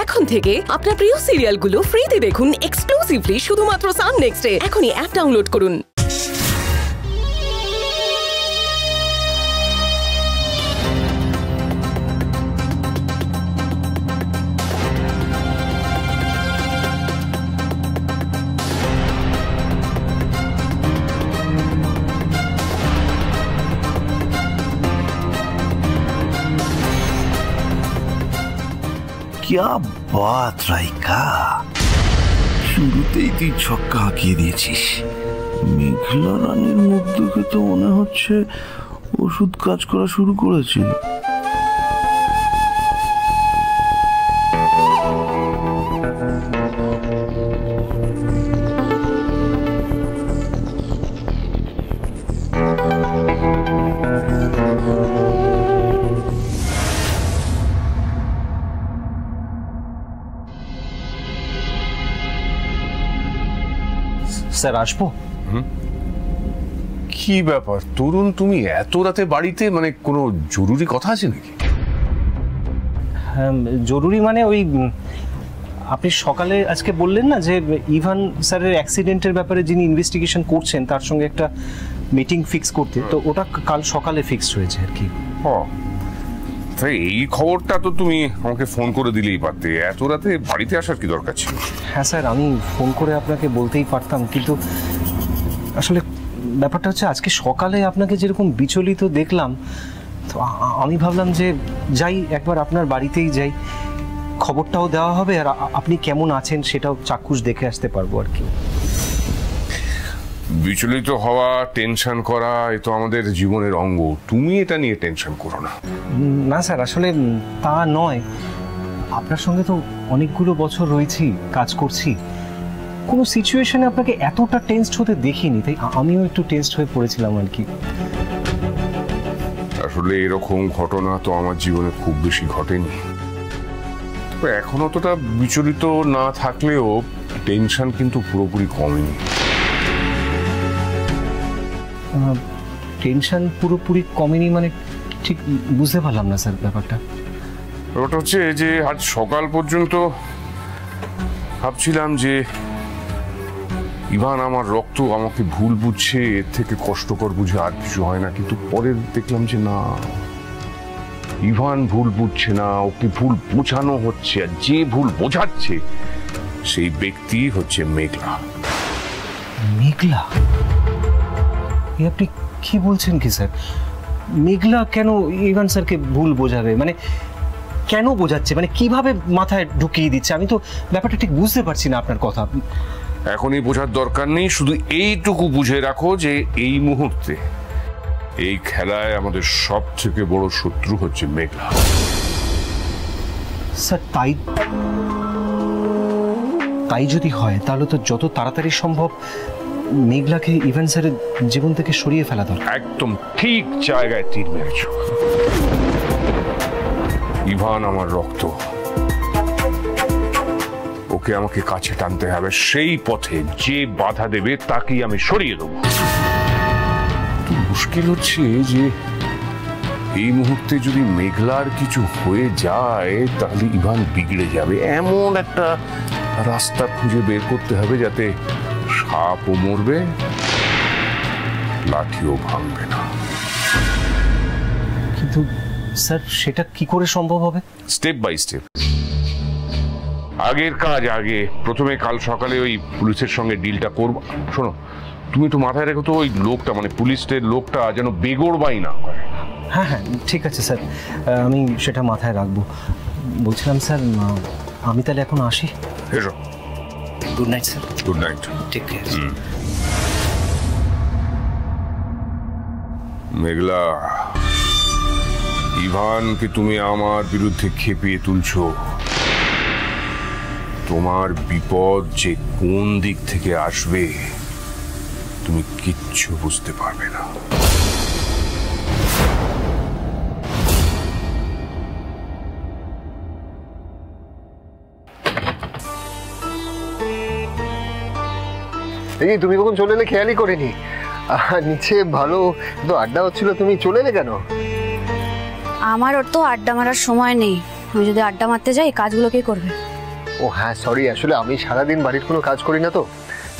এখন থেকে আপনার প্রিয় সিরিয়ালগুলো ফ্রিতে দেখুন এক্সক্লুসিভলি শুধুমাত্র সান নেক্সটে। এখনই অ্যাপ ডাউনলোড করুন। क्या बात राइका, শুরুতেই তুই ছক্কা হাঁকিয়ে দিয়েছিস। মেঘলা রানীর মুখ দেখে তো মনে হচ্ছে ওষুধ কাজ করা শুরু করেছে। স্যার আসবো? কি ব্যাপার তরুণ, তুমি এত রাতে বাড়িতে? মানে কোনো জরুরি কথা আছে নাকি? হ্যাঁ জরুরি মানে ওই আপনি সকালে আজকে বললেন না যে ইভান স্যারের অ্যাক্সিডেন্টের ব্যাপারে যিনি ইনভেস্টিগেশন করছেন তার সঙ্গে একটা মিটিং ফিক্স করতে, তো ওটা কাল সকালে ফিক্সড হয়েছে আর কি। এই খবরটা তো তুমি আমাকে ফোন করে দিলেই পারতে, এত রাতে বাড়িতে আসার কি দরকার ছিল? হ্যাঁ স্যার, আমি ফোন করে আপনাকে বলতেই পারতাম, কিন্তু আসলে ব্যাপারটা হচ্ছে আজকে সকালে আপনাকে যেরকম বিচলিত দেখলাম, তো আমি ভাবলাম যে যাই একবার আপনার বাড়িতেই যাই, খবরটাও দেওয়া হবে আর আপনি কেমন আছেন সেটাও চাক্ষুষ দেখে আসতে পারবো আর কি। বিচলিত হওয়া, টেনশন করা এ তো আমাদের জীবনের অঙ্গ, তুমি এটা নিয়ে টেনশন করো না। না স্যার, আসলে তা নয়, আপনার সঙ্গে তো অনেকগুলো বছর রয়েছি, কাজ করছি, কোনো সিচুয়েশনে আপনাকে এতটা টেনসড হতে দেখিনি, তাই আমিও একটু টেনসড হয়ে পড়েছিলাম আর কি। আসলে এরকম ঘটনা তো আমার জীবনে খুব বেশি ঘটেনি, তবে এখন অতটা বিচলিত না থাকলেও টেনশন কিন্তু পুরোপুরি কমেনি। টেনশন পুরোপুরি কমেনি মানে ঠিক বুঝতে পারলাম না স্যার ব্যাপারটা। ওটা হচ্ছে যে আজ সকাল পর্যন্ত ভাবছিলাম যে ইভান আমার রক্ত, আমাকে ভুল বুঝছে, এর থেকে কষ্টকর বুঝে আর কিছু হয় না, কিন্তু পরে দেখলাম যে না, ইভান ভুল বুঝছে না, ওকে ভুল বোঝানো হচ্ছে, আর যে ভুল বোঝাচ্ছে সেই ব্যক্তি হচ্ছে মেঘলা। মেঘলা? আপনি কি বলছেন কি স্যার? মেঘলা কেন ইভান স্যারকে ভুল বোঝাবে? মানে কেন বোঝাচ্ছে, মানে কিভাবে মাথায় ঢুকিয়ে দিচ্ছে? আমি তো ব্যাপারটা ঠিক বুঝতে পারছি না আপনার কথা। এখনই বোঝার দরকার নেই, শুধু এইটুকু বুঝে রাখো যে এই মুহূর্তে এই খেলায় আমাদের সব থেকে বড় শত্রু হচ্ছে মেঘলা। স্যার তাই যদি হয় তাহলে তো যত তাড়াতাড়ি সম্ভব মেঘলাকে ইভান স্যারের জীবন থেকে সরিয়ে ফেলা দরকার। একদম ঠিক জায়গায় তীর মেরেছ। ইভান আমার রক্ত, ওকে আমাকে কাছে টানতে হবে, সেই পথে যে বাধা দেবে তাকেই আমি সরিয়ে দেবো। মুশকিল হচ্ছে যে এই মুহূর্তে যদি মেঘলার কিছু হয়ে যায় তাহলে ইভান বিগড়ে যাবে, এমন একটা রাস্তা খুঁজে বের করতে হবে যাতে সাপও মরবে, লাঠিও ভাঙবে না। কিন্তু স্যার সেটা কি করে সম্ভব হবে? স্টেপ বাই স্টেপ, আগের কাজ আগে। প্রথমে কাল সকালে ওই পুলিশের সঙ্গে ডিলটা করব। শোনো, তুমি তো মাথায় রেখো তো ওই লোকটা, মানে পুলিশের লোকটা যেন বেগড়বাই না করে। হ্যাঁ হ্যাঁ ঠিক আছে স্যার, আমি সেটা মাথায় রাখবো। বলছিলাম স্যার, আমি তাহলে এখন আসি। এসো। Good night sir. Good night. Take care. Meghla, ইভানকে তুমি আমার বিরুদ্ধে খেপিয়ে তুলছো। তোমার বিপদ যে কোন দিক থেকে আসবে তুমি কিচ্ছু বুঝতে পারবে না। দেখি তুমি কখন চলে এলে খেয়ালই করিনি। নিচে ভালো তো আড্ডা হচ্ছিল, তুমি চলে এলে কেন? আমার ওর তো আড্ডা মারার সময় নেই, আমি যদি আড্ডা মারতে যাই কাজগুলো কে করবে? ও হ্যাঁ সরি, আসলে আমি সারাদিন বাড়ির কোনো কাজ করি না তো,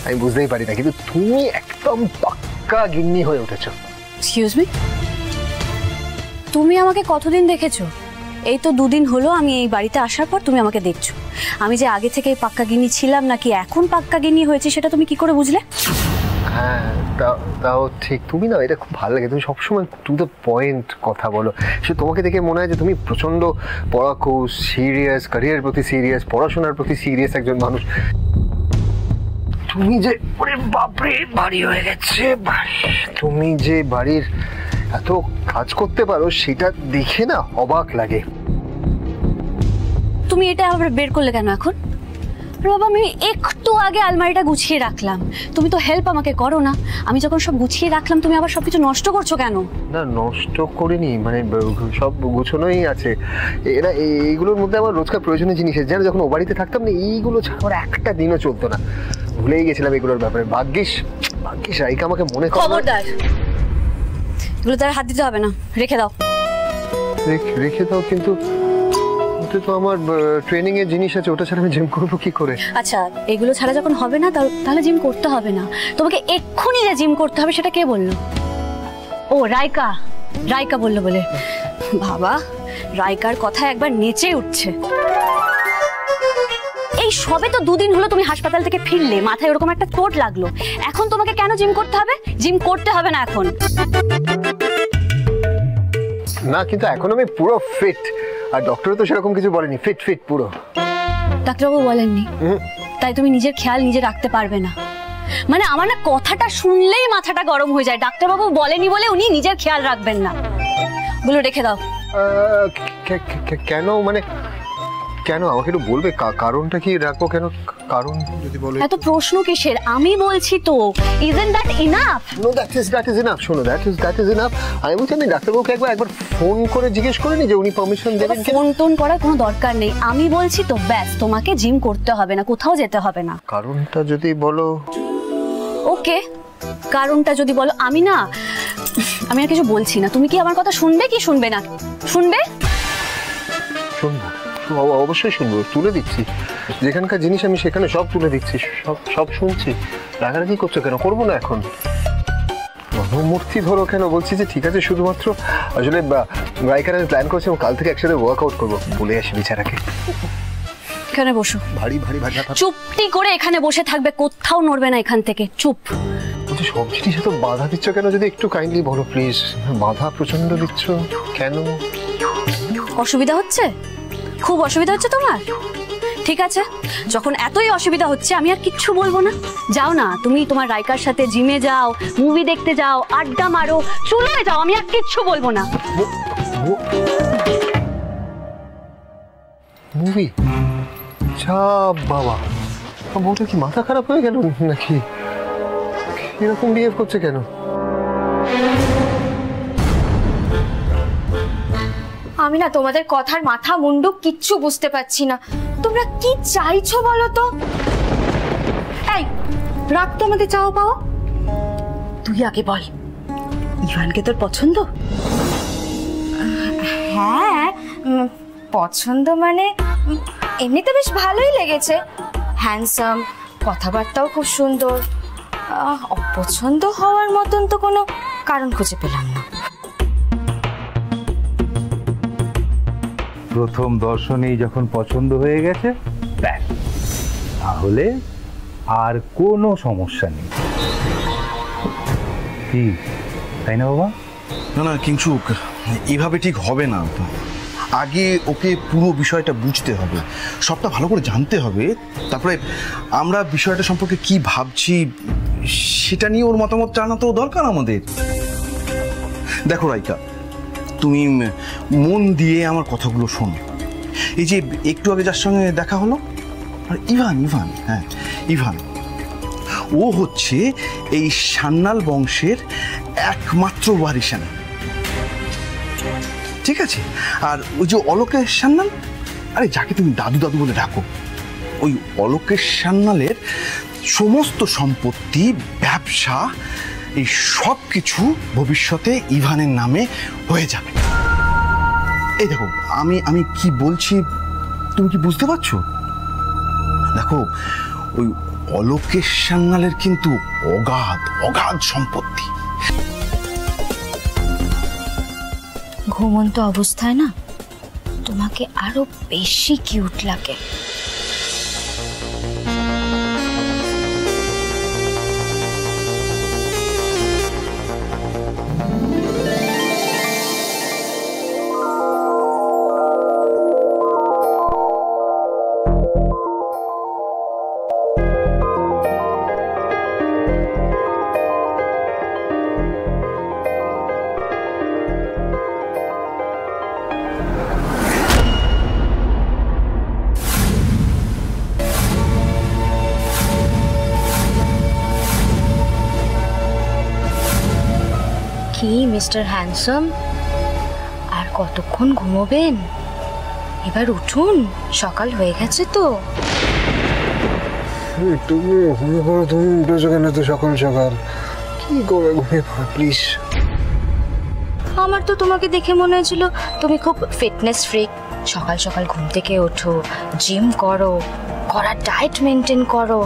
আমি বুঝতেই পারি না, কিন্তু তুমি একদম পাক্কা গিন্নি হয়ে উঠেছো। এক্সকিউজ মি, তুমি আমাকে কতদিন দেখেছো? এই তো 2 দিন হলো আমি এই বাড়িতে আসার পর তুমি আমাকে দেখছো। আমি যে আগে থেকে পাক্কা গিন্নি ছিলাম নাকি এখন পাক্কা গিন্নি হয়েছে সেটা তুমি কি করে বুঝলে? হ্যাঁ তাও ঠিক, তুমি না এটা খুব ভালো লাগে, তুমি সবসময় টু দ্য পয়েন্ট কথা বলো। সে তোমাকে দেখে মনে হয় যে তুমি প্রচন্ড পড়াকু সিরিয়াস, ক্যারিয়ারের প্রতি সিরিয়াস, পড়াশোনার প্রতি সিরিয়াস একজন মানুষ। তুমি যে ওরে বাপরে বাড়ি হয়ে গেছে, তুমি যে বাড়ির এত কাজ করতে পারো সেটা দেখে না অবাক লাগে। তুমি এটা আবার বের করলে কেন এখন? বাবা আমি একটু আগে আলমারিটা গুছিয়ে রাখলাম, তুমি তো হেল্প আমাকে করো না। আমি যখন সব গুছিয়ে রাখলাম তুমি আবার সবকিছু নষ্ট করছো কেন? না নষ্ট করিনি, মানে সব গুছানোই আছে। এরা এইগুলোর মধ্যে আমার রোজকার প্রয়োজনীয় জিনিস আছে, যেন যখন ও বাড়িতে থাকতাম না এইগুলো ছাড়া আমার একটা দিনও চলতো না, ভুলেই গেছিলাম এগুলোর ব্যাপারে। ভাগ্যিস রাইকা আমাকে মনে করে। খবরদার, এগুলো তার হাত দিতে হবে না, রেখে দাও। রেখে দাও? কিন্তু তো আমার ট্রেনিং এর জিনিস আছে, ওটা ছাড়া আমি জিম করবো কি করে? আচ্ছা এগুলো ছাড়া যখন হবে না তাহলে জিম করতে হবে না। তোমাকে এক্ষুনি যে জিম করতে হবে সেটা কে বললো? ও রাইকা বললো বলে। বাবা রাইকার কথা একবার নেচে উঠছে। এই সবে তো 2 দিন হলো তুমি হাসপাতাল থেকে ফিরলে, মাথায় ওরকম একটা চোট লাগলো, এখন তোমাকে কেন জিম করতে হবে? জিম করতে হবে না এখন। না কিন্তু এখন আমি পুরো ফিট, আর ডক্টর তো সেরকম কিছু বলেনি, ফিট পুরো। ডাক্তারবাবু বলেননি? তাই তুমি নিজের খেয়াল নিজে রাখতে পারবে না? মানে আমার না কথাটা শুনলেই মাথাটা গরম হয়ে যায়। ডাক্তারবাবু বলেনি বলে উনি নিজের খেয়াল রাখবেন না। গুলো রেখে দাও। কেন মানে কেন আমাকে একটু বলবে কারণটা কি রাখবো? কেন কারণ যদি বলো। এত প্রশ্ন কিসের? আমি বলছি তো, isn't that enough? No, that is enough. শোনো, that is enough. আমি বলছি আমি ডাক্তারবাবুকে একবার ফোন করে জিজ্ঞেস করিনি যে উনি পারমিশন দেবেন কিনা। ফোন টোন করার কোনো দরকার নেই, আমি বলছি তো ব্যাস, তোমাকে জিম করতে হবে না, কোথাও যেতে হবে না। কারণটা যদি বলো। ওকে, কারণটা যদি বলো। আমি আর কিছু বলছি না, তুমি কি আমার কথা শুনবে কি শুনবে না? শুনবে? শুনবো, অবশ্যই শুনবো, তুলে দিচ্ছি যেখানকার জিনিস আমি সেখানে সব তুলে দিচ্ছি, সব শুনছি। রাগারাগি করছো কেন? করবো না এখন, মূর্তি ধরো কেন? বলছি যে ঠিক আছে, শুধুমাত্র আসলে রাইকার আমি প্ল্যান করছি কাল থেকে একসাথে ওয়ার্কআউট করবো, বলে আসি বিচারাকে। এখানে বসো। ভারী চুপটি করে এখানে বসে থাকবে, কোথাও নড়বে না এখান থেকে, চুপ। বলছি সব জিনিসে তো বাধা দিচ্ছ কেন? যদি একটু কাইন্ডলি বলো প্লিজ। বাধা প্রচন্ড দিচ্ছ কেন? অসুবিধা হচ্ছে? খুব অসুবিধা হচ্ছে তোমার? ঠিক আছে, যখন এতই অসুবিধা হচ্ছে আমি আর কিচ্ছু বলবো না। যাও না, তুমি তোমার রাইকার সাথে জিমে যাও, মুভি দেখতে যাও, আড্ডা মারো, চলে যাও, আমি আর কিচ্ছু বলবো না। মুভি? যা বাবা, বউটা কি মাথা খারাপ হয়ে গেল নাকি? এরকম বিহেভ করছে কেন? আমি না তোমাদের কথার মাথা মুন্ডু কিচ্ছু বুঝতে পারছি না, তোমরা কি চাইছো বলো তো? এই রাখ তো আমাদের চাও পাও। তুই আগে বল, ইভানকে তোর পছন্দ? হ্যাঁ পছন্দ মানে এমনিতে বেশ ভালোই লেগেছে, হ্যান্ডসাম, কথাবার্তাও খুব সুন্দর। অপছন্দ হওয়ার মতন তো কোনো কারণ খুঁজে পেলাম না। প্রথম দর্শনেই যখন পছন্দ হয়ে গেছে ব্যাস, তাহলে আর কোনো সমস্যা নেই, কি তাই না বাবা? না কিংসুক, এভাবে ঠিক হবে না। আগে ওকে পুরো বিষয়টা বুঝতে হবে, সবটা ভালো করে জানতে হবে, তারপরে আমরা বিষয়টা সম্পর্কে কি ভাবছি সেটা নিয়ে ওর মতামত জানা তো দরকার আমাদের। দেখো রাইকা, তুমি মন দিয়ে আমার কথাগুলো শোনো। এই যে একটু আগে যার সঙ্গে দেখা হলো, আর ইভান, হ্যাঁ ইভান, ও হচ্ছে এই সান্যাল বংশের একমাত্র ওয়ারিশান, ঠিক আছে? আর ওই যে অলোকেশ সান্যাল, আরে যাকে তুমি দাদু বলে ডাকো, ওই অলোকেশ সান্যালের সমস্ত সম্পত্তি, ব্যবসা, এই সব কিছু ভবিষ্যতে ইভানের নামে হয়ে যাবে। এই দেখো, আমি কি বলছি তুমি কি বুঝতে পারছো? দেখো, ওই অলোকেশ সান্যালের কিন্তু অগাধ অগাধ সম্পত্তি। ঘুমন্ত অবস্থায় না তোমাকে আরো বেশি কিউট লাগে। কি মিস্টার হ্যান্ডসাম, আর কতক্ষণ ঘুমোবেন? এবার উঠুন, সকাল হয়ে গেছে তো। তুমি ঘুমিয়ে পড়ো, তুমি উঠেছো কেন তো সকাল সকাল? কি করে ঘুমিয়ে পড়ো প্লিজ। আমার তো তোমাকে দেখে মনে হয়েছিল তুমি খুব ফিটনেস ফ্রিক, সকাল সকাল ঘুম থেকে ওঠো, জিম করো, কড়া ডায়েট মেনটেন করো,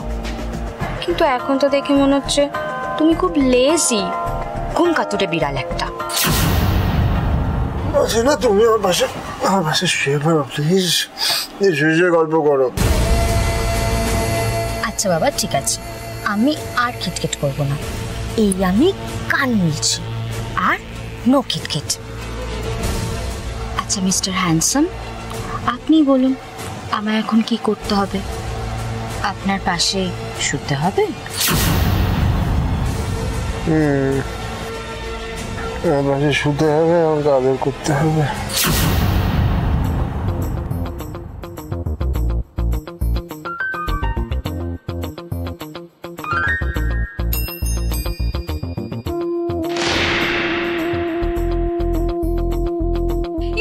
কিন্তু এখন তো দেখে মনে হচ্ছে তুমি খুব লেজি, ঘুম কাতুরে বিড়াল একটা। আচ্ছা না, তুমি আমার পাশে শুয়ে পড়ো প্লিজ, শুয়ে গল্প করো। আচ্ছা বাবা, ঠিক আছে, আমি আর খিটখিট করব না, এই আমি কান মিলছি, আর নো খিটখিট। আচ্ছা মিস্টার হ্যান্ডসাম, আপনি বলুন আমার এখন কি করতে হবে? আপনার পাশে শুতে হবে? আমার পাশে শুতে হবে, আমাকে আদর করতে হবে।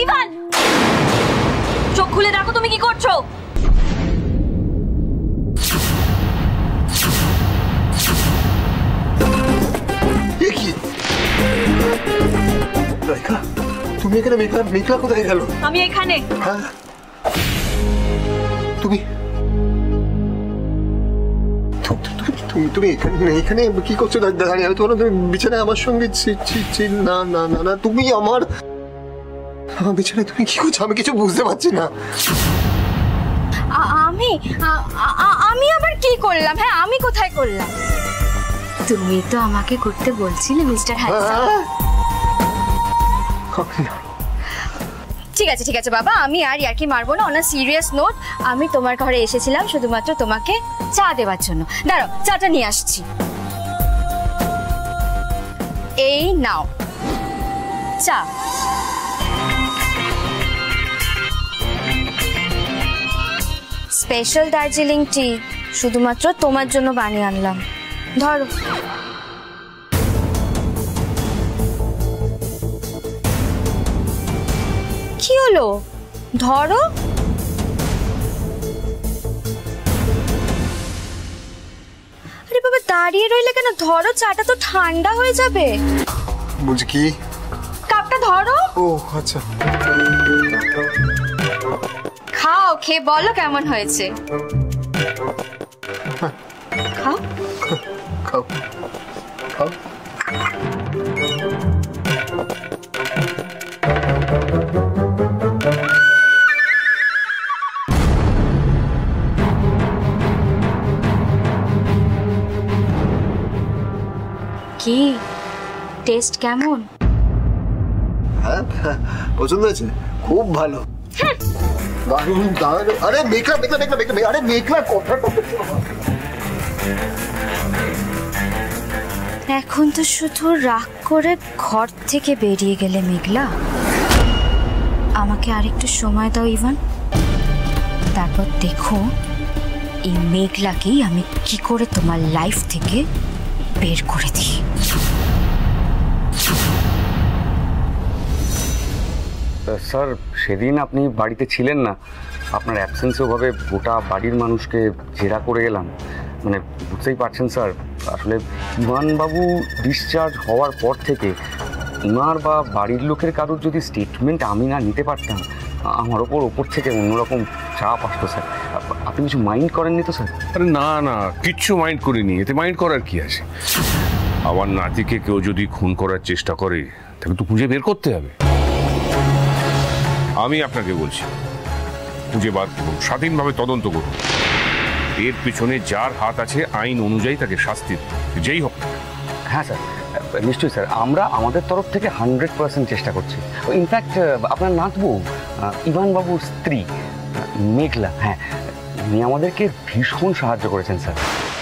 ইভান, চোখ খুলে দেখো তুমি কি করছো। তুমি এখানে? মেঘলা কোথায় গেল? আমি এখানে। হ্যাঁ, তুমি তুমি এখানে কি করছো দাঁড়িয়ে? আমি তোমার বিছানায় আমার সঙ্গে। না না না না, তুমি আমার বিছানায় তুমি কি করছো? আমি কিছু বুঝতে পারছি না। আমি আবার কি করলাম? হ্যাঁ, আমি কোথায় করলাম? তুমি তো আমাকে করতে বলছিলে মিস্টার হ্যান্ডসাম। ঠিক আছে বাবা, আমি আর ইয়ার্কি মারবো না। অন আ সিরিয়াস নোট, আমি তোমার ঘরে এসেছিলাম শুধুমাত্র তোমাকে চা দেওয়ার জন্য। দাঁড়াও, চাটা নিয়ে আসছি। এই নাও চা। স্পেশাল দার্জিলিং টি, শুধুমাত্র তোমার জন্য বানিয়ে আনলাম, ধরো। কি হলো, ধরো। আরে বাবা, দাঁড়িয়ে রইলে কেন? ধরো, চাটা তো ঠান্ডা হয়ে যাবে। বুঝি কি? কাপটা ধরো। ও আচ্ছা, খাও, খেয়ে বলো কেমন হয়েছে। খাও খাও খাও। কি টেস্ট কেমন? হ্যাঁ, পছন্দ হয়েছে, খুব ভালো, দারুণ দারুণ। আরে মেঘলা, আরে মেঘলা কথা। এখন তো শুধু রাগ করে ঘর থেকে বেরিয়ে গেলে মেঘলা। আমাকে আরেকটু সময় দাও ইভান, তারপর দেখো এই মেঘলাকেই আমি কি করে তোমার লাইফ থেকে বের করে দিই। স্যার, সেদিন আপনি বাড়িতে ছিলেন না, আপনার অ্যাবসেন্সে ওভাবে গোটা বাড়ির মানুষকে জেরা করে এলাম। মানে বুঝতেই পারছেন স্যার, আসলে ইভানবাবু ডিসচার্জ হওয়ার পর থেকে ওনার বা বাড়ির লোকের কারোর যদি স্টেটমেন্ট আমি না নিতে পারতাম, আমার ওপর থেকে অন্যরকম চাপ আসতো স্যার। আপনি কিছু মাইন্ড করেননি তো স্যার? আরে না না, কিচ্ছু মাইন্ড করিনি। এতে মাইন্ড করার কি আছে? আমার নাতিকে কেউ যদি খুন করার চেষ্টা করে তাকে তো খুঁজে বের করতে হবে। আমি আপনাকে বলছি, খুঁজে বার করুন, স্বাধীনভাবে তদন্ত করুন। এর পিছনে যার হাত আছে আইন অনুযায়ী তাকে শাস্তি দিন, যেই হোক। হ্যাঁ স্যার, নিশ্চয়ই স্যার, আমরা আমাদের তরফ থেকে 100% চেষ্টা করছি। ইনফ্যাক্ট আপনার নাতবু ইভান বাবুর স্ত্রী মেঘলা, হ্যাঁ, উনি আমাদেরকে ভীষণ সাহায্য করেছেন স্যার।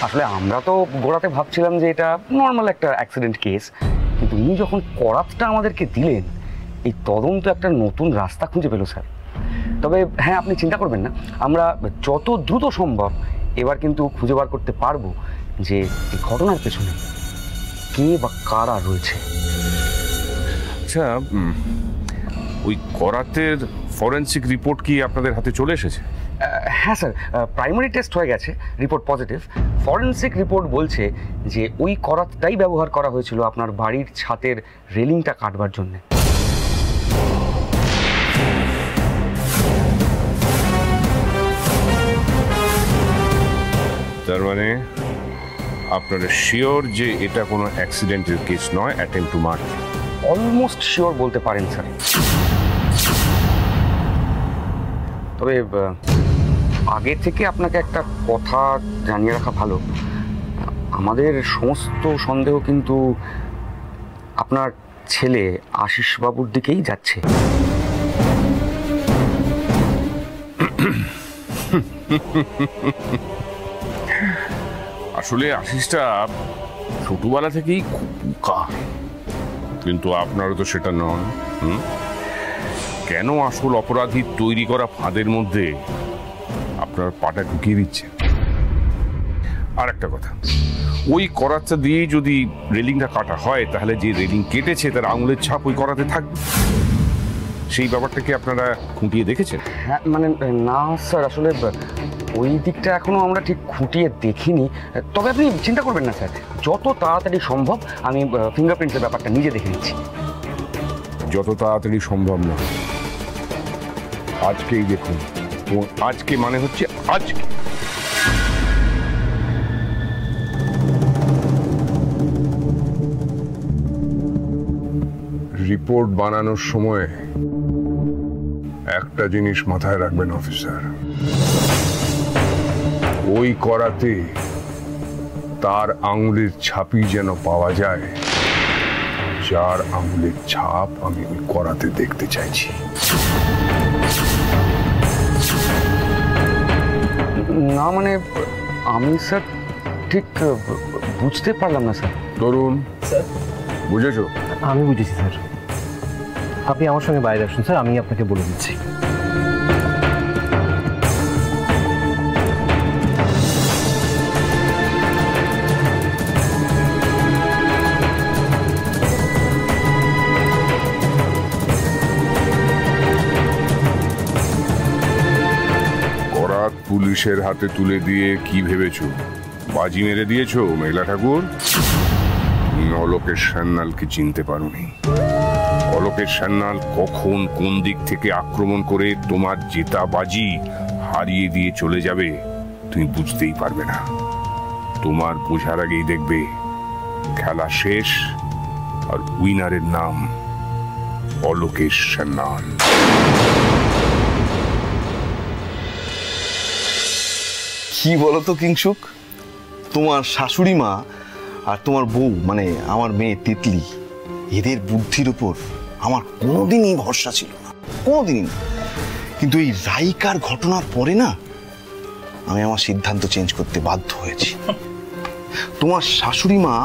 আসলে আমরা তো গোড়াতে ভাবছিলাম যে এটা নর্মাল একটা অ্যাক্সিডেন্ট কেস, কিন্তু উনি যখন করাতটা আমাদেরকে দিলেন, এই তদন্ত একটা নতুন রাস্তা খুঁজে পেল স্যার। তবে হ্যাঁ, আপনি চিন্তা করবেন না, আমরা যত দ্রুত সম্ভব এবার কিন্তু খুঁজে বার করতে পারবো যে এই ঘটনার পেছনে কে বা কারা রয়েছে। আচ্ছা, ওই করাতের ফরেনসিক রিপোর্ট কি আপনাদের হাতে চলে এসেছে? হ্যাঁ স্যার, প্রাইমারি টেস্ট হয়ে গেছে, রিপোর্ট পজিটিভ। ফরেনসিক রিপোর্ট বলছে যে ওই করাতটাই ব্যবহার করা হয়েছিল আপনার বাড়ির ছাদের রেলিংটা কাটবার জন্যে। তার মানে আপনারা শিওর যে এটা কোনো অ্যাক্সিডেন্টের কেস নয়, attempt to murder? Almost sure বলতে পারেন স্যার। তবে আগে থেকে আপনাকে একটা কথা জানিয়ে রাখা ভালো, আমাদের সমস্ত সন্দেহ কিন্তু আপনার ছেলে আশিস বাবুর দিকেই যাচ্ছে। আসলে আশিসটা ছোটবেলা থেকেই খুব বোকা, কিন্তু আপনারও তো সেটা নয়। কেন আসল অপরাধী তৈরি করা ফাঁদের মধ্যে আপনার পাটা ঢুকিয়ে দিচ্ছে? আর একটা কথা, ওই করাতটা দিয়ে যদি রেলিংটা কাটা হয়, তাহলে যে রেলিং কেটেছে তার আঙুলের ছাপ ওই করাতে থাকবে। সেই ব্যাপারটা কি আপনারা খুঁটিয়ে দেখেছেন? হ্যাঁ, মানে না স্যার, আসলে ওই দিকটা এখনো আমরা ঠিক খুঁটিয়ে দেখিনি। তবে আপনি চিন্তা করবেন না স্যার, যত তাড়াতাড়ি সম্ভব আমি ফিঙ্গারপ্রিন্টের ব্যাপারটা নিজে দেখে নিচ্ছি। যত তাড়াতাড়ি সম্ভব না, আজকেই দেখুন। আজকে মানে হচ্ছে আজকে। রিপোর্ট বানানোর সময় একটা জিনিস মাথায় রাখবেন অফিসার, ওই করাতে তার আঙুলের ছাপই যেন পাওয়া যায়, যার আঙুলের ছাপ আমি ওই করাতে দেখতে চাইছি। না মানে আমি স্যার ঠিক বুঝতে পারলাম না স্যার। তরুণ স্যার, বুঝেছো? আমি বুঝেছি স্যার, আপনি আমার সঙ্গে বাইরে আসুন স্যার, আমি আপনাকে বলে দিচ্ছি। করাত পুলিশের হাতে তুলে দিয়ে কি ভেবেছো বাজি মেরে দিয়েছো মেঘলা ঠাকুর? অলোকেশ সান্যালকে চিনতে পারোনি। অলোকেশ সান্যাল কখন কোন দিক থেকে আক্রমণ করে তোমার জেতা বাজি হারিয়ে দিয়ে চলে যাবে তুমি বুঝতেই পারবে না। তোমার বোঝার আগেই দেখবে খেলা শেষ, আর উইনারের নাম অলোকেশ সান্যাল। কি বলতো কিংসুক, তোমার শাশুড়ি মা আর তোমার বউ মানে আমার মেয়ে তিতলি, এদের বুদ্ধির উপর আমার কোনোদিনই ভরসা ছিল না, কোনোদিনই না। কিন্তু এই রাইকার ঘটনার পরে না আমি আমার সিদ্ধান্ত চেঞ্জ করতে বাধ্য হয়েছি। তোমার শাশুড়ি মা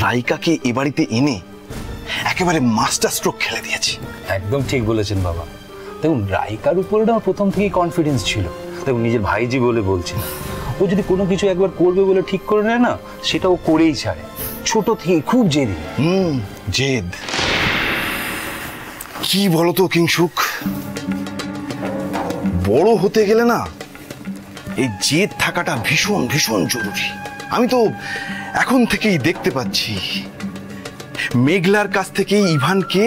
রাইকাকে এ বাড়িতে এনে একেবারে মাস্টার স্ট্রোক খেলে দিয়েছে। একদম ঠিক বলেছেন বাবা। দেখুন, রাইকার উপরে না প্রথম থেকেই কনফিডেন্স ছিল। দেখুন, নিজের ভাইজি বলে বলছে, ও যদি কোনো কিছু একবার করবে বলে ঠিক করে নেয় না, সেটা ও করেই ছাড়ে। ছোট থেকে খুব জেদি। জেদ। কি বলতো কিংসুক, বড় হতে গেলে না এই জেদ থাকাটা ভীষণ ভীষণ জরুরি। আমি তো এখন থেকেই দেখতে পাচ্ছি মেঘলার কাছ থেকেই ইভানকে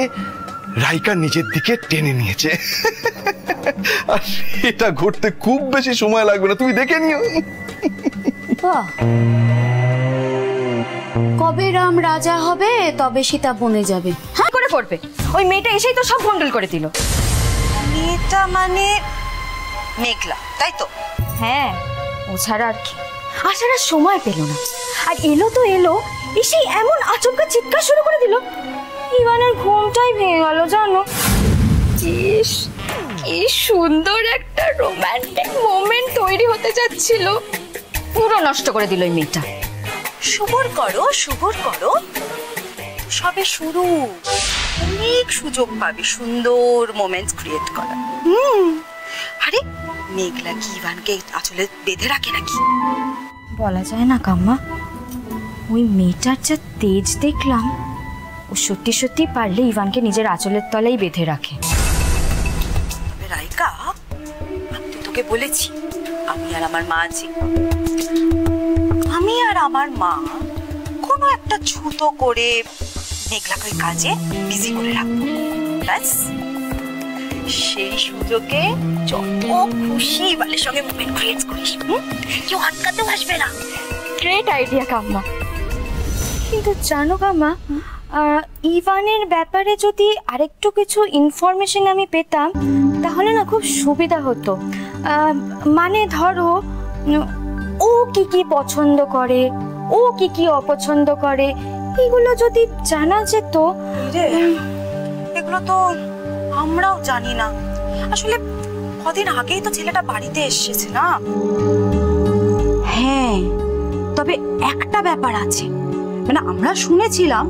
রাইকা নিজের দিকে টেনে নিয়েছে। আর এটা ঘটতে খুব বেশি সময় লাগবে না, তুমি দেখে নিও। বাহ, কবে রাম রাজা হবে তবে সীতা বনে যাবে। হ্যাঁ করে করবে, ওই মেয়েটা এসেই তো সব গন্ডল করে দিল। মেয়েটা মানে মেঘলা, তাই তো? হ্যাঁ, ও ছাড়া আর কি। আসার আর সময় পেল না, আর এলো তো এলো, এসেই এমন আচমকা চিৎকার শুরু করে দিল, ইভানের ঘুমটাই ভেঙে গেল জানো। ইস, কি সুন্দর একটা রোমান্টিক মোমেন্ট তৈরি হতে যাচ্ছিল, পুরো নষ্ট করে দিল এই মেয়েটা। সবর করো, সবর করো, সবে শুরু, অনেক সুযোগ পাবে সুন্দর মোমেন্টস ক্রিয়েট করা। আরে মেঘলা কি ইভানকে আঁচলে বেঁধে রাখে নাকি? বলা যায় না কাম্মা, ওই মেয়েটার যা তেজ দেখলাম, ও সত্যি সত্যি পারলে ইভানকে নিজের আঁচলের তলেই বেঁধে রাখে। তবে রাইকা, আমি তো তোকে বলেছি আমি আর আমার মা আছি, আমি আর আমার মা কোনো একটা ছুতো করে মেঘলাকে কাজে বিজি করে রাখবো, ব্যাস। সেই সুযোগে যত খুশি ইভানের সঙ্গে মুভমেন্ট ক্রিয়েট করিস, কেউ আটকাতেও আসবে না। গ্রেট আইডিয়া কাম্মা। কিন্তু জানো কাম্মা, ইভানের ব্যাপারে যদি আরেকটু কিছু ইনফরমেশন আমি পেতাম তাহলে না খুব সুবিধা হতো। মানে ধরো, ও কি কি পছন্দ করে, ও কি কি অপছন্দ করে, এগুলো যদি জানা যেত। এগুলো তো আমরাও জানি না, আসলে কদিন আগেই তো ছেলেটা বাড়িতে এসেছে না। হ্যাঁ, তবে একটা ব্যাপার আছে, মানে আমরা শুনেছিলাম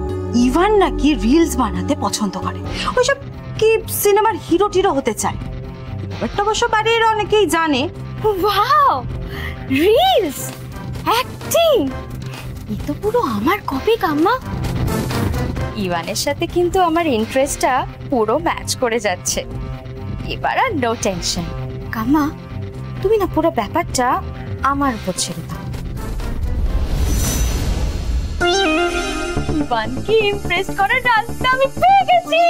ইভান নাকি রিলস বানাতে পছন্দ করে, ওইসব কি সিনেমার হিরো টিরো হতে চায়। ব্যাপারটা অবশ্য বাড়ির অনেকেই জানে। ওয়াও, রিলস, অ্যাক্টিং, এ তো পুরো আমার কপি কাম্মা। ইভানের সাথে কিন্তু আমার ইন্টারেস্টটা পুরো ম্যাচ করে যাচ্ছে, এবার আর নো টেনশন। কাম্মা, তুমি না পুরো ব্যাপারটা আমার উপর ছেড়ে দাও। ইভানকে ইমপ্রেস করার রাস্তা আমি পেয়ে গেছি।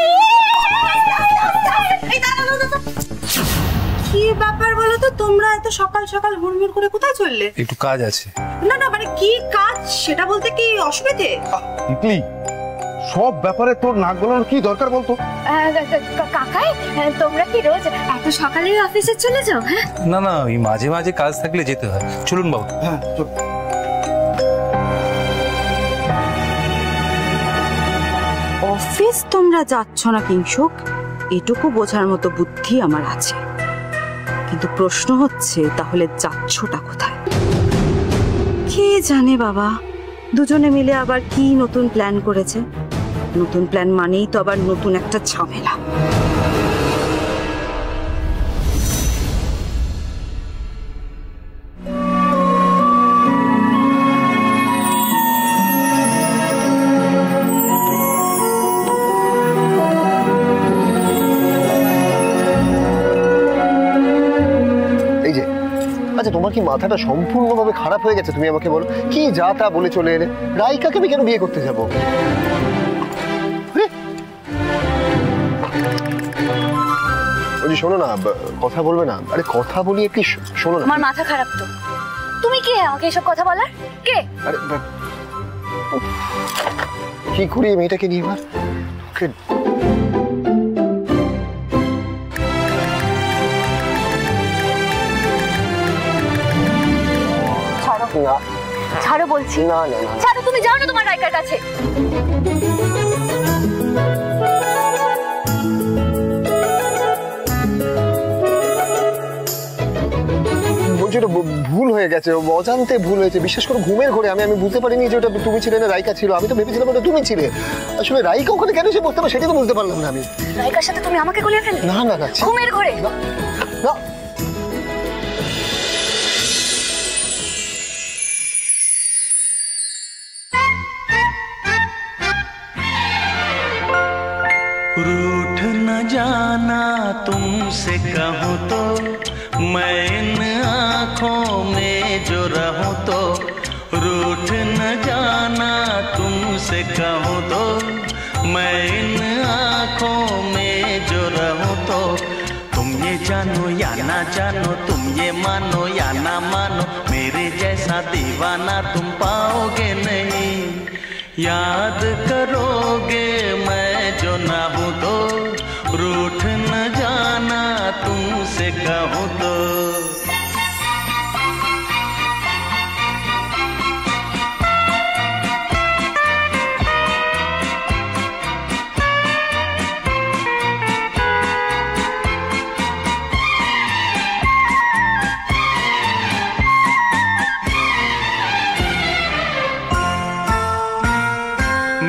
কি ব্যাপার বলো তো, তোমরা এত সকাল সকাল হুড়মুড় করে কোথায় চললে? একটু কাজ আছে। না না, মানে কি কাজ সেটা বলতে কি অসুবিধে? ইকলি, সব ব্যাপারে তোর নাক গলানোর কি দরকার বলতো? কাকাই, তোমরা কি রোজ এত সকালে অফিসে চলে যাও? হ্যাঁ না না, ওই মাঝে মাঝে কাজ থাকলে যেতে হয়। চলুন বাবু। হ্যাঁ চল। অফিস তোমরা যাচ্ছ না কিংসুক, এটুকু বোঝার মতো বুদ্ধি আমার আছে, কিন্তু প্রশ্ন হচ্ছে তাহলে যাচ্ছটা কোথায়? কে জানে বাবা, দুজনে মিলে আবার কি নতুন প্ল্যান করেছে। নতুন প্ল্যান মানেই তো আবার নতুন একটা ঝামেলা। তোমার কি মাথাটা সম্পূর্ণভাবে খারাপ হয়ে গেছে? তুমি আমাকে বলো, কি যা তা বলে চলে এলে। রাইকাকে আমি কেন বিয়ে করতে যাবো? শোনো না, কথা বলবে না? আরে কথা বলি একটু, শোনো না। আমার মাথা খারাপ তো। তুমি কে আমাকে এসব কথা বলার? কে? আরে কি করি এই মেয়েটাকে নিয়ে এবার? না, ছাড়ো বলছি। না না না, ছাড়ো, তুমি যাও না তোমার রাইকার কাছে। বলছি ওটা ভুল হয়ে গেছে, অজান্তে ভুল হয়েছে। বিশ্বাস করো, ঘুমের ঘরে আমি বুঝতে পারিনি যে ওটা তুমি ছিলে না রাইকা ছিল। আমি তো ভেবেছিলাম ওটা তুমি ছিলে। আসলে রাইকা ওখানে কেন এসে বসতে পারে সেটা তো বুঝতে পারলাম না আমি। রাইকার সাথে তুমি আমাকে গুলিয়ে ফেললে? না না না, ঘুমের ঘরে না। रूठ न जाना तुमसे कहूँ तो, मैं इन आँखों में जो रहूँ तो। रूठ न जाना तुमसे कहूँ तो, मैं इन आँखों में जो रहूँ तो। तुम ये जान ना जानो तुम ये मानो या ना मानो, मेरे जैसा दीवाना तुम पाओगे नहीं। याद करोगे मैं जो ना हूँ तो, रूठ न जाना तुमसे कहूँ तो।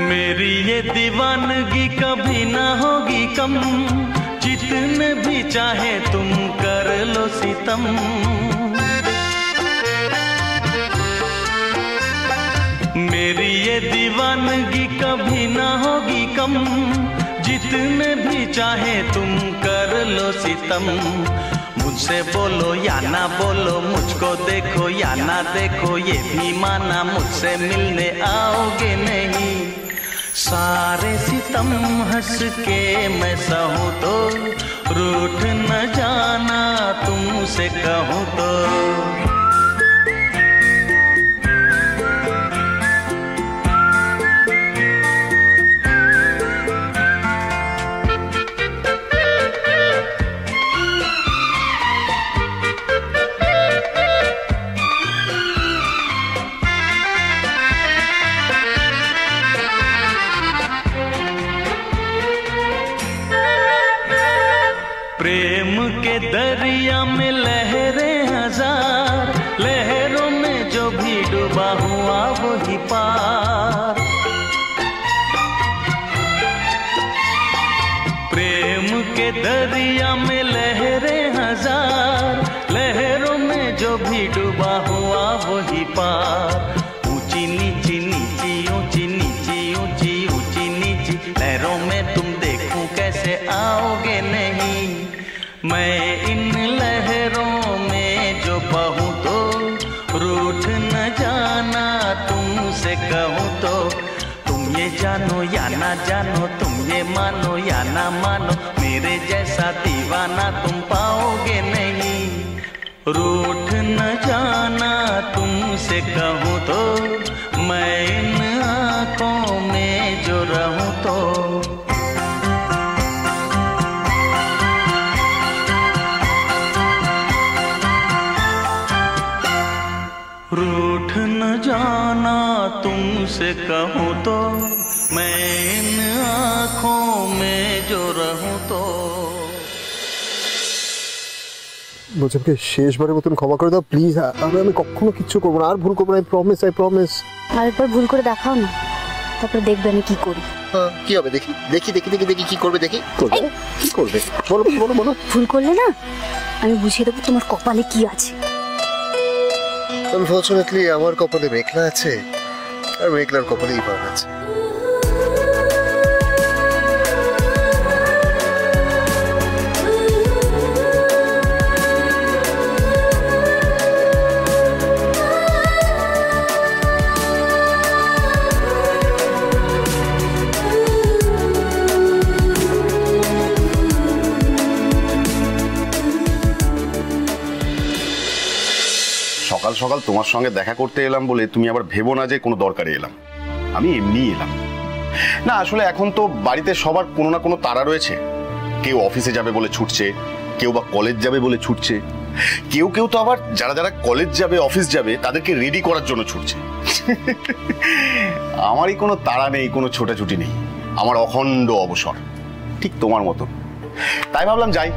मेरी ये दीवानगी कभी ना होगी कम, जितने भी चाहे तुम कर लो सितम। मेरी ये दीवानगी कभी ना होगी कम, जितने भी चाहे तुम कर लो सितम। मुझसे बोलो या ना बोलो, मुझको देखो या ना देखो, ये भी माना मुझसे मिलने आओगे नहीं। सारे सितम हंस के मैं सहूँ तो, रूठ न जाना तुमसे कहूँ तो। प्रेम के दरिया में लहरें हजार, लहरों में जो भी डूबा हुआ वही पार। प्रेम के दरिया में लहरें हजार, लहरों में जो भी डूबा हुआ वही पार। ऊंची नीची नीची ऊंची नीची ऊंची ऊंची नीची लहरों में तुम देखूं कैसे आओगे नहीं। मैं इन लहरों में जो बहूं तो, रूठ न जाना तुमसे कहूँ तो। तुम ये जानो या ना जानो, तुम ये मानो या ना मानो, मेरे जैसा दीवाना तुम पाओगे नहीं। रूठ न जाना तुमसे कहूँ तो, मैं इन आँखों में जो रहूँ तो। रूठ न जाना तुमसे कहूँ तो, मैं इन आँखों में जो रहूँ तो। বলছি আমাকে শেষবারের মতন ক্ষমা করে দাও প্লিজ। আমি কখনো কিচ্ছু করবো না, আর ভুল করবো না, আই প্রমিস আই প্রমিস। আরেকবার ভুল করে দেখাও না, তারপরে দেখবে আমি কি করি। কি হবে দেখি দেখি দেখি দেখি দেখি কি করবে দেখি। কি করবে বলো বলো বলো। ভুল করলে না আমি বুঝিয়ে দেবো তোমার কপালে কি আছে। আনফরচুনেটলি আমার কপালে মেঘলা আছে, আর মেঘলার কপালে ইভান আছে। সকাল সকাল তোমার সঙ্গে দেখা করতে এলাম বলে তুমি আবার ভেবো না যে কোনো দরকারে এলাম। আমি এমনি এলাম না, আসলে এখন তো বাড়িতে সবার কোনো না কোনো তাড়া রয়েছে। কেউ অফিসে যাবে বলে ছুটছে, কেউ বা কলেজ যাবে বলে ছুটছে, কেউ কেউ তো আবার যারা যারা কলেজ যাবে অফিস যাবে তাদেরকে রেডি করার জন্য ছুটছে। আমারই কোনো তাড়া নেই, কোনো ছোটাছুটি নেই, আমার অখণ্ড অবসর, ঠিক তোমার মতো। তাই ভাবলাম যাই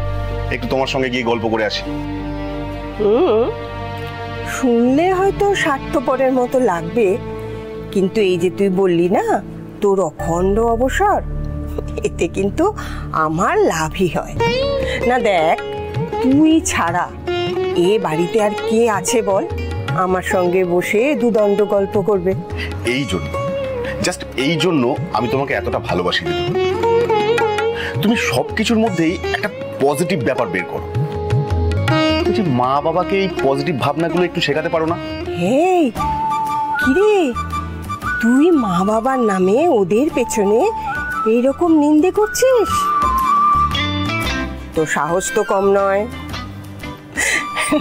একটু তোমার সঙ্গে গিয়ে গল্প করে আসি। শুনলে হয়তো স্বার্থপরের মতো লাগবে, কিন্তু এই যে তুই বললি না তোর অখণ্ড অবসর, এতে কিন্তু আমার লাভই হয় না। দেখ তুই ছাড়া এ বাড়িতে আর কে আছে বল আমার সঙ্গে বসে দুদণ্ড গল্প করবে? এই জন্য, জাস্ট এই জন্য আমি তোমাকে এতটা ভালোবাসি দিদি। তুমি সবকিছুর মধ্যেই একটা পজিটিভ ব্যাপার বের করো। যে মা বাবাকে এই পজিটিভ ভাবনাগুলো একটু শেখাতে পারো না? হেই কিরে, তুই মা বাবার নামে ওদের পেছনে এইরকম নিন্দে করছিস? তো সাহস তো কম নয়।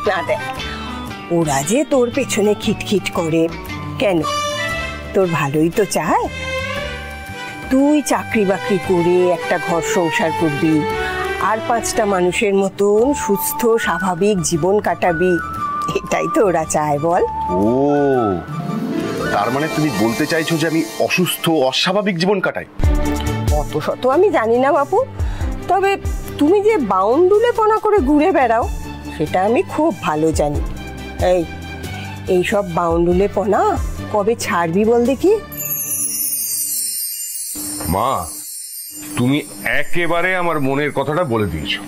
না দেখ, ওরা যে তোর পেছনে খিটখিট করে কেন, তোর ভালোই তো চায়। তুই চাকরি বাকরি করে একটা ঘর সংসার করবি, আর 5টা মানুষের মতন সুস্থ স্বাভাবিক জীবন কাটাবি, এটাই তো ওরা চায় বল। ও, তার মানে তুমি বলতে চাইছো যে আমি অসুস্থ অস্বাভাবিক জীবন কাটাই? অত শত আমি জানি না বাপু, তবে তুমি যে বাউন্ডুলেপনা করে ঘুরে বেড়াও সেটা আমি খুব ভালো জানি। এইসব বাউন্ডুলেপনা কবে ছাড়বি বল দেখি? মা, তুমি একেবারে আমার মনের কথাটা বলে দিয়েছো।